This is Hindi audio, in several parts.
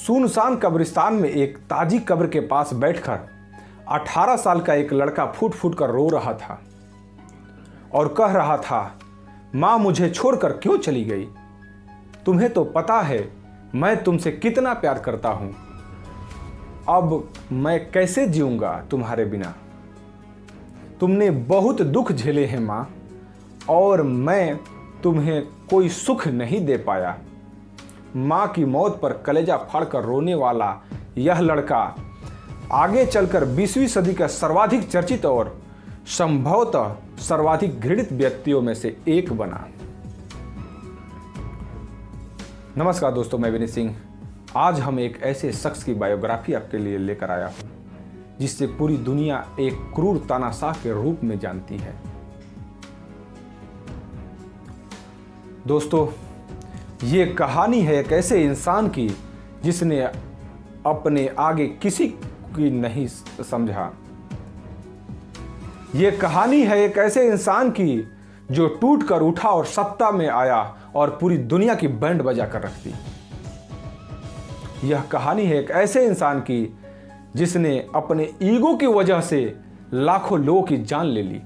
सुनसान कब्रिस्तान में एक ताजी कब्र के पास बैठकर 18 साल का एक लड़का फूट फूट कर रो रहा था और कह रहा था, माँ मुझे छोड़कर क्यों चली गई? तुम्हें तो पता है मैं तुमसे कितना प्यार करता हूँ। अब मैं कैसे जीऊँगा तुम्हारे बिना? तुमने बहुत दुख झेले हैं माँ, और मैं तुम्हें कोई सुख नहीं दे पाया। माँ की मौत पर कलेजा फाड़कर रोने वाला यह लड़का आगे चलकर 20वीं सदी का सर्वाधिक चर्चित और संभवतः सर्वाधिक घृणित व्यक्तियों में से एक बना। नमस्कार दोस्तों, मैं विनीत सिंह। आज हम एक ऐसे शख्स की बायोग्राफी आपके लिए लेकर आया हूं जिससे पूरी दुनिया एक क्रूर तानाशाह के रूप में जानती है। दोस्तों, ये कहानी है एक ऐसे इंसान की जिसने अपने आगे किसी की नहीं समझा। ये कहानी है एक ऐसे इंसान की जो टूट कर उठा और सत्ता में आया और पूरी दुनिया की बैंड बजा कर रख दी। यह कहानी है एक ऐसे इंसान की जिसने अपने ईगो की वजह से लाखों लोगों की जान ले ली।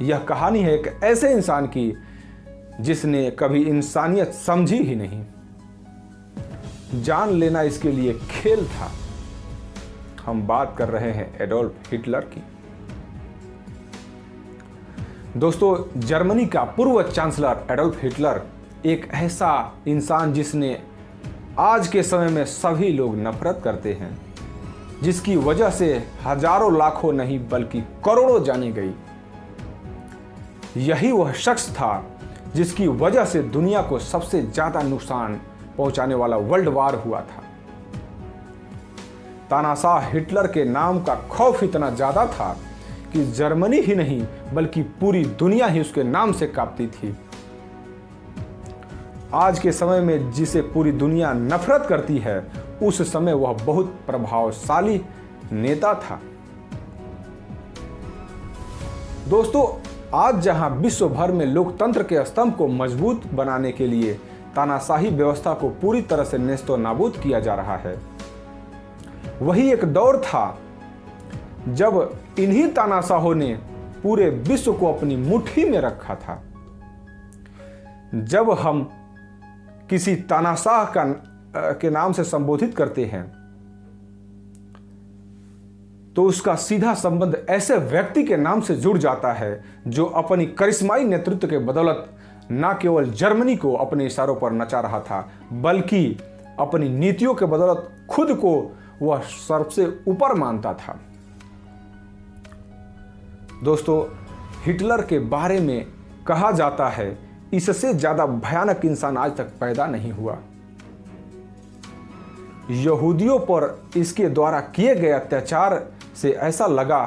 यह कहानी है एक ऐसे इंसान की जिसने कभी इंसानियत समझी ही नहीं। जान लेना इसके लिए खेल था। हम बात कर रहे हैं एडोल्फ हिटलर की। दोस्तों, जर्मनी का पूर्व चांसलर एडोल्फ हिटलर एक ऐसा इंसान जिसने आज के समय में सभी लोग नफरत करते हैं, जिसकी वजह से हजारों लाखों नहीं बल्कि करोड़ों जाने गई। यही वह शख्स था जिसकी वजह से दुनिया को सबसे ज्यादा नुकसान पहुंचाने वाला वर्ल्ड वार हुआ था। तानाशाह हिटलर के नाम का खौफ इतना ज्यादा था कि जर्मनी ही नहीं बल्कि पूरी दुनिया ही उसके नाम से कांपती थी। आज के समय में जिसे पूरी दुनिया नफरत करती है, उस समय वह बहुत प्रभावशाली नेता था। दोस्तों, आज जहां विश्व भर में लोकतंत्र के स्तंभ को मजबूत बनाने के लिए तानाशाही व्यवस्था को पूरी तरह से नेस्तो नाबूद किया जा रहा है, वही एक दौर था जब इन्हीं तानाशाहों ने पूरे विश्व को अपनी मुट्ठी में रखा था। जब हम किसी तानाशाह के नाम से संबोधित करते हैं तो उसका सीधा संबंध ऐसे व्यक्ति के नाम से जुड़ जाता है जो अपनी करिश्माई नेतृत्व के बदौलत न केवल जर्मनी को अपने इशारों पर नचा रहा था, बल्कि अपनी नीतियों के बदौलत खुद को वह सबसे ऊपर मानता था। दोस्तों, हिटलर के बारे में कहा जाता है, इससे ज्यादा भयानक इंसान आज तक पैदा नहीं हुआ। यहूदियों पर इसके द्वारा किए गए अत्याचार से ऐसा लगा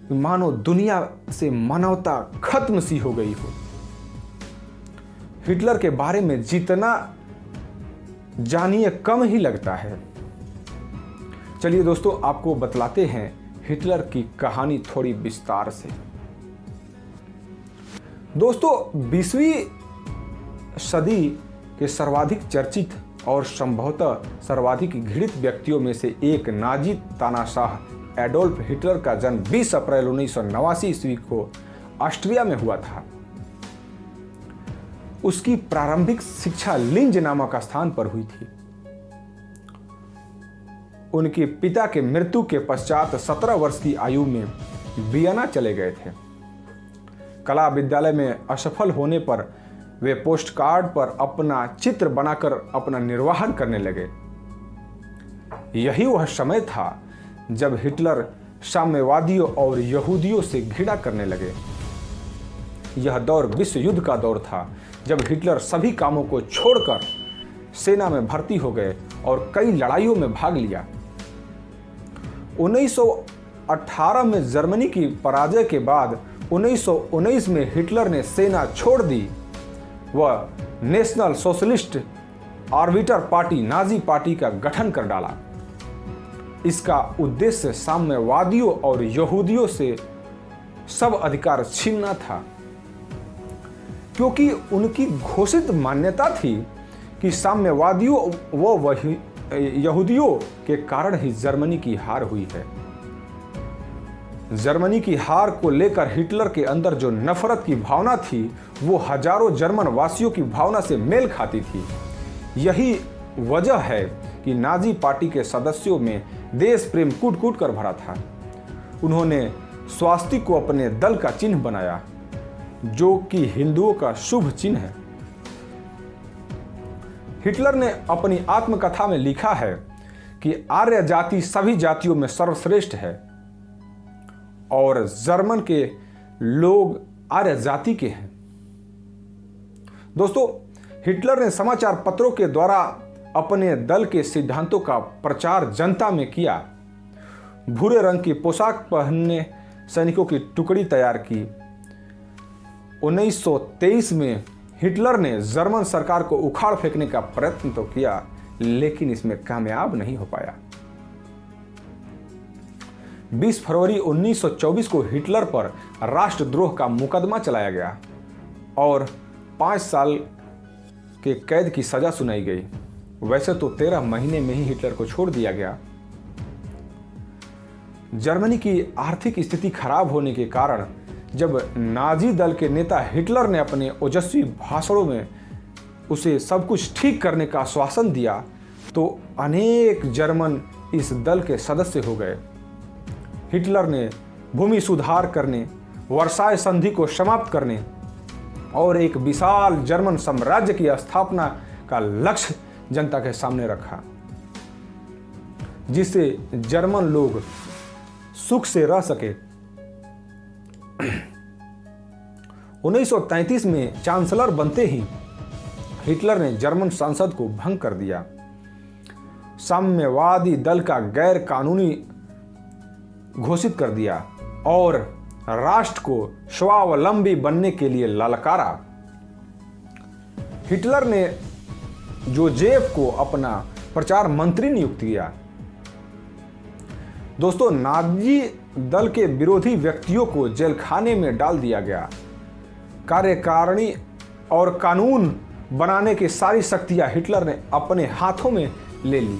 कि मानो दुनिया से मानवता खत्म सी हो गई हो। हिटलर के बारे में जितना जानिए कम ही लगता है। चलिए दोस्तों, आपको बतलाते हैं हिटलर की कहानी थोड़ी विस्तार से। दोस्तों, 20वीं सदी के सर्वाधिक चर्चित और संभवतः सर्वाधिक घृणित व्यक्तियों में से एक नाजी तानाशाह एडोल्फ हिटलर का जन्म 20 अप्रैल 1989 ईस्वी को ऑस्ट्रिया में हुआ था। उसकी प्रारंभिक शिक्षा लिंज नामक स्थान पर हुई थी। उनके पिता के मृत्यु के पश्चात 17 वर्ष की आयु में वियना चले गए थे। कला विद्यालय में असफल होने पर वे पोस्टकार्ड पर अपना चित्र बनाकर अपना निर्वाहन करने लगे। यही वह समय था जब हिटलर साम्यवादियों और यहूदियों से घृणा करने लगे। यह दौर विश्व युद्ध का दौर था, जब हिटलर सभी कामों को छोड़कर सेना में भर्ती हो गए और कई लड़ाइयों में भाग लिया। 1918 में जर्मनी की पराजय के बाद 1919 में हिटलर ने सेना छोड़ दी। वह national socialist arbeiter party Nazi party का गठन कर डाला। इसका उद्देश्य साम्यवादियों और यहूदियों से सब अधिकार छीनना था, क्योंकि उनकी घोषित मान्यता थी कि साम्यवादियों यहूदियों के कारण ही जर्मनी की हार हुई है। जर्मनी की हार को लेकर हिटलर के अंदर जो नफरत की भावना थी वो हजारों जर्मन वासियों की भावना से मेल खाती थी। यही वजह है कि नाजी पार्टी के सदस्यों में देश प्रेम कूट कूट कर भरा था। उन्होंने स्वास्तिक को अपने दल का चिन्ह बनाया, जो कि हिंदुओं का शुभ चिन्ह है। हिटलर ने अपनी आत्मकथा में लिखा है कि आर्य जाति सभी जातियों में सर्वश्रेष्ठ है और जर्मन के लोग आर्य जाति के हैं। दोस्तों, हिटलर ने समाचार पत्रों के द्वारा अपने दल के सिद्धांतों का प्रचार जनता में किया। भूरे रंग की पोशाक पहनने सैनिकों की टुकड़ी तैयार की। 1923 में हिटलर ने जर्मन सरकार को उखाड़ फेंकने का प्रयत्न तो किया, लेकिन इसमें कामयाब नहीं हो पाया। 20 फरवरी 1924 को हिटलर पर राष्ट्रद्रोह का मुकदमा चलाया गया और 5 साल के कैद की सजा सुनाई गई। वैसे तो 13 महीने में ही हिटलर को छोड़ दिया गया। जर्मनी की आर्थिक स्थिति खराब होने के कारण जब नाजी दल के नेता हिटलर ने अपने ओजस्वी भाषणों में उसे सब कुछ ठीक करने का आश्वासन दिया, तो अनेक जर्मन इस दल के सदस्य हो गए। हिटलर ने भूमि सुधार करने, वर्साय संधि को समाप्त करने और एक विशाल जर्मन साम्राज्य की स्थापना का लक्ष्य जनता के सामने रखा, जिससे जर्मन लोग सुख से रह सके। 1933 में चांसलर बनते ही हिटलर ने जर्मन संसद को भंग कर दिया। साम्यवादी दल का गैर कानूनी घोषित कर दिया और राष्ट्र को स्वावलंबी बनने के लिए ललकारा। हिटलर ने जोजेफ को अपना प्रचार मंत्री नियुक्त किया। दोस्तों, नाजी दल के विरोधी व्यक्तियों को जेलखाने में डाल दिया गया। कार्यकारिणी और कानून बनाने की सारी शक्तियां हिटलर ने अपने हाथों में ले ली।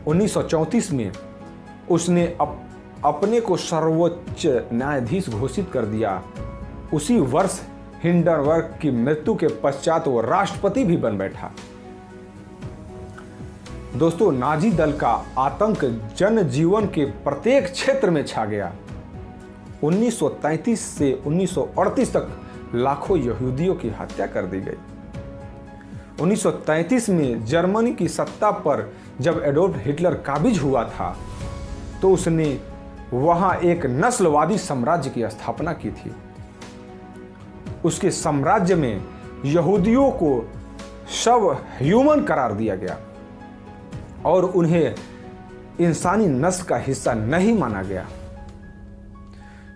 1934 में उसने अपने को सर्वोच्च न्यायाधीश घोषित कर दिया। उसी वर्ष हिंडनबर्ग की मृत्यु के पश्चात वो राष्ट्रपति भी बन बैठा। दोस्तों, नाजी दल का आतंक जनजीवन के प्रत्येक क्षेत्र में छा गया। 1933 से 1938 तक लाखों यहूदियों की हत्या कर दी गई। 1933 में जर्मनी की सत्ता पर जब एडोल्फ हिटलर काबिज हुआ था, तो उसने वहां एक नस्लवादी साम्राज्य की स्थापना की थी। उसके साम्राज्य में यहूदियों को सब ह्यूमन करार दिया गया और उन्हें इंसानी नस्ल का हिस्सा नहीं माना गया।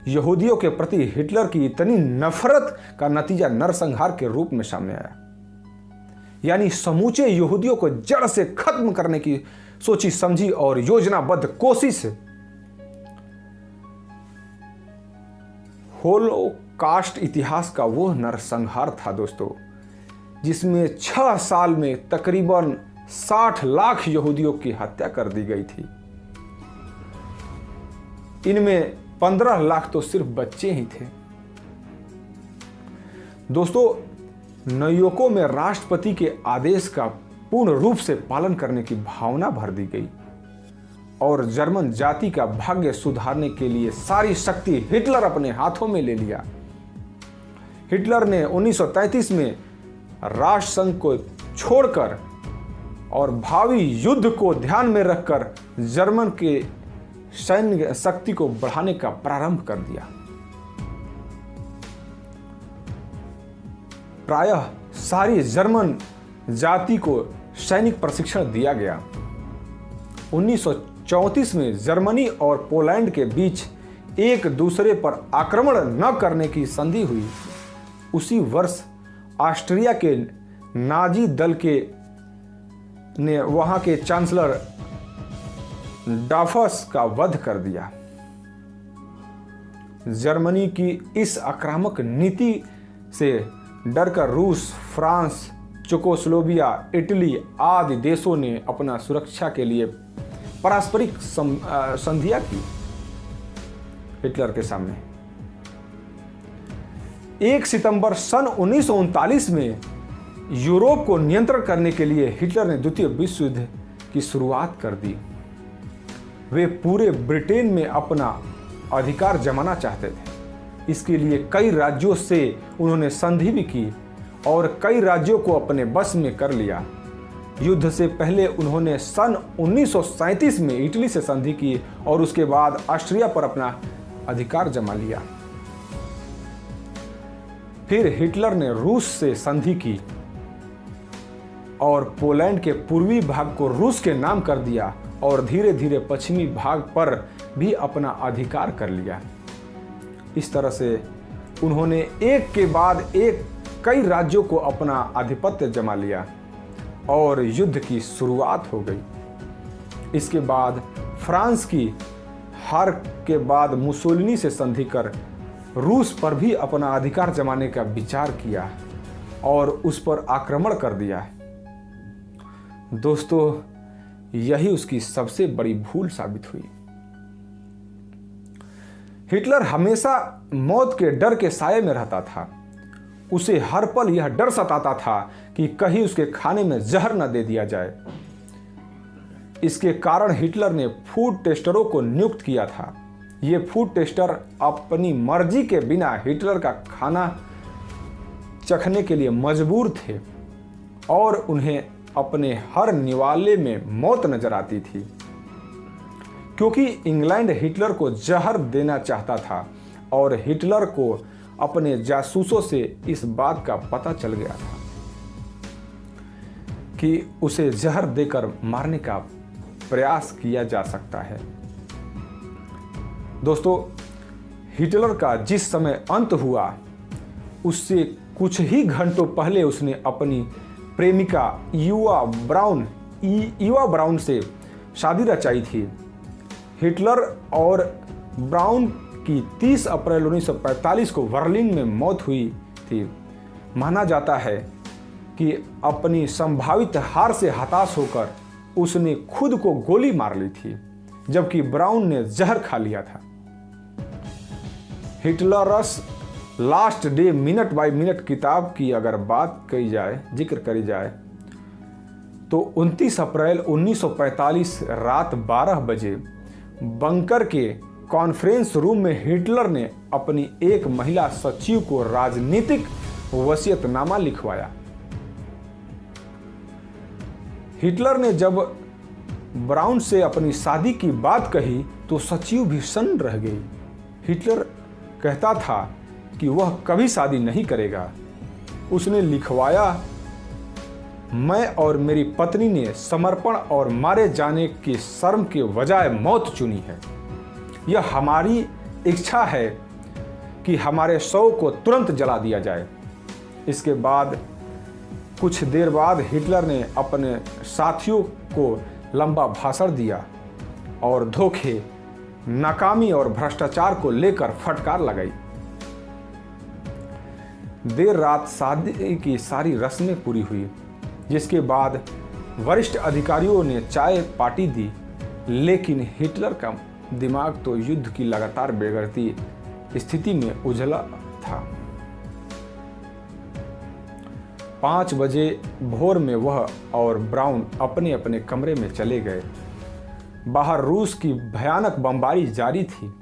यहूदियों के प्रति हिटलर की इतनी नफरत का नतीजा नरसंहार के रूप में सामने आया। यानी समूचे यहूदियों को जड़ से खत्म करने की सोची समझी और योजनाबद्ध कोशिश होलोकास्ट इतिहास का वो नरसंहार था दोस्तों, जिसमें 6 साल में तकरीबन 60 लाख यहूदियों की हत्या कर दी गई थी। इनमें 15 लाख तो सिर्फ बच्चे ही थे। दोस्तों, न्यूयॉर्क में राष्ट्रपति के आदेश का पूर्ण रूप से पालन करने की भावना भर दी गई और जर्मन जाति का भाग्य सुधारने के लिए सारी शक्ति हिटलर अपने हाथों में ले लिया। हिटलर ने 1933 में राष्ट्रसंघ को छोड़कर और भावी युद्ध को ध्यान में रखकर जर्मन के सैन्य शक्ति को बढ़ाने का प्रारंभ कर दिया। प्रायः सारी जर्मन जाति को सैनिक प्रशिक्षण दिया गया। 1934 में जर्मनी और पोलैंड के बीच एक दूसरे पर आक्रमण न करने की संधि हुई। उसी वर्ष ऑस्ट्रिया के नाजी दल ने वहां के चांसलर डाफस का वध कर दिया। जर्मनी की इस आक्रामक नीति से डरकर रूस, फ्रांस चेकोस्लोवाकिया, इटली आदि देशों ने अपना सुरक्षा के लिए पारस्परिक संधियां की हिटलर के सामने। 1 सितंबर सन 1939 में यूरोप को नियंत्रण करने के लिए हिटलर ने द्वितीय विश्व युद्ध की शुरुआत कर दी। वे पूरे ब्रिटेन में अपना अधिकार जमाना चाहते थे। इसके लिए कई राज्यों से उन्होंने संधि भी की और कई राज्यों को अपने बस में कर लिया। युद्ध से पहले उन्होंने सन 1937 में इटली से संधि की और उसके बाद ऑस्ट्रिया पर अपना अधिकार जमा लिया। फिर हिटलर ने रूस से संधि की और पोलैंड के पूर्वी भाग को रूस के नाम कर दिया और धीरे धीरे पश्चिमी भाग पर भी अपना अधिकार कर लिया। इस तरह से उन्होंने एक के बाद एक कई राज्यों को अपना आधिपत्य जमा लिया और युद्ध की शुरुआत हो गई। इसके बाद फ्रांस की हार के बाद मुसोलिनी से संधि कर रूस पर भी अपना अधिकार जमाने का विचार किया और उस पर आक्रमण कर दिया। दोस्तों, यही उसकी सबसे बड़ी भूल साबित हुई। हिटलर हमेशा मौत के डर के साये में रहता था। उसे हर पल यह डर सताता था कि कहीं उसके खाने में जहर न दे दिया जाए। इसके कारण हिटलर ने फूड टेस्टरों को नियुक्त किया था। ये फूड टेस्टर अपनी मर्जी के बिना हिटलर का खाना चखने के लिए मजबूर थे और उन्हें अपने हर निवाले में मौत नजर आती थी, क्योंकि इंग्लैंड हिटलर को जहर देना चाहता था और हिटलर को अपने जासूसों से इस बात का पता चल गया था कि उसे जहर देकर मारने का प्रयास किया जा सकता है। दोस्तों, हिटलर का जिस समय अंत हुआ उससे कुछ ही घंटों पहले उसने अपनी प्रेमिका ईवा ब्राउन से शादी रचाई थी। हिटलर और ब्राउन की 30 अप्रैल 1945 को बर्लिन में मौत हुई थी। माना जाता है कि अपनी संभावित हार से हताश होकर उसने खुद को गोली मार ली थी, जबकि ब्राउन ने जहर खा लिया था। Hitler's last day minute by minute किताब की अगर जिक्र करी जाए तो 29 अप्रैल 1945 रात 12 बजे बंकर के कॉन्फ्रेंस रूम में हिटलर ने अपनी एक महिला सचिव को राजनीतिक वसीयतनामा लिखवाया। हिटलर ने जब ब्राउन से अपनी शादी की बात कही तो सचिव भी सन्न रह गई। हिटलर कहता था कि वह कभी शादी नहीं करेगा। उसने लिखवाया, मैं और मेरी पत्नी ने समर्पण और मारे जाने की शर्म के बजाय मौत चुनी है। यह हमारी इच्छा है कि हमारे शव को तुरंत जला दिया जाए। इसके बाद कुछ देर बाद हिटलर ने अपने साथियों को लंबा भाषण दिया और धोखे, नाकामी और भ्रष्टाचार को लेकर फटकार लगाई। देर रात शादी की सारी रस्में पूरी हुई, जिसके बाद वरिष्ठ अधिकारियों ने चाय पार्टी दी, लेकिन हिटलर का दिमाग तो युद्ध की लगातार बिगड़ती स्थिति में उलझा था। 5 बजे भोर में वह और ब्राउन अपने अपने कमरे में चले गए। बाहर रूस की भयानक बमबारी जारी थी।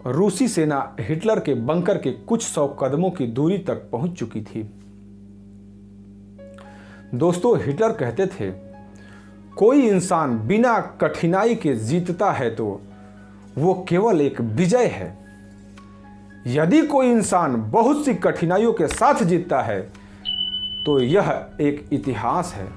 रूसी सेना हिटलर के बंकर के कुछ 100 कदमों की दूरी तक पहुंच चुकी थी। दोस्तों, हिटलर कहते थे, कोई इंसान बिना कठिनाई के जीतता है तो वो केवल एक विजय है। यदि कोई इंसान बहुत सी कठिनाइयों के साथ जीतता है तो यह एक इतिहास है।